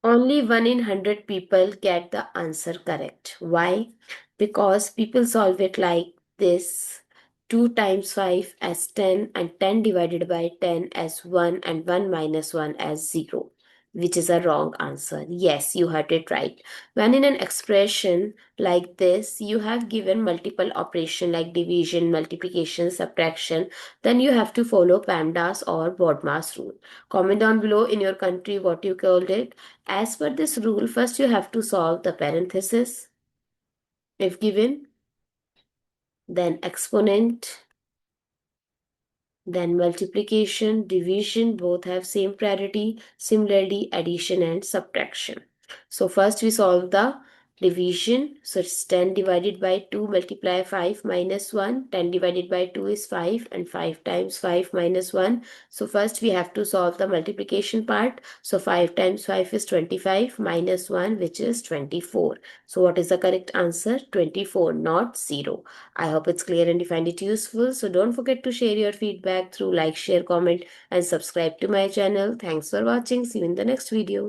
Only 1 in 100 people get the answer correct. Why? Because people solve it like this: 2 times 5 as 10 and 10 divided by 10 as 1 and 1 minus 1 as 0, which is a wrong answer. Yes, you heard it right. When in an expression like this, you have given multiple operation like division, multiplication, subtraction, then you have to follow PEMDAS or BODMAS rule. Comment down below in your country what you called it. As per this rule, first you have to solve the parenthesis if given, then exponent, then multiplication, division, both have same priority. Similarly, addition and subtraction. So first we solve the division. So it's 10 divided by 2 multiply 5 minus 1. 10 divided by 2 is 5 and 5 times 5 minus 1. So first we have to solve the multiplication part. So 5 times 5 is 25 minus 1, which is 24. So what is the correct answer? 24, not 0. I hope it's clear and you find it useful. So don't forget to share your feedback through like, share, comment, and subscribe to my channel. Thanks for watching. See you in the next video.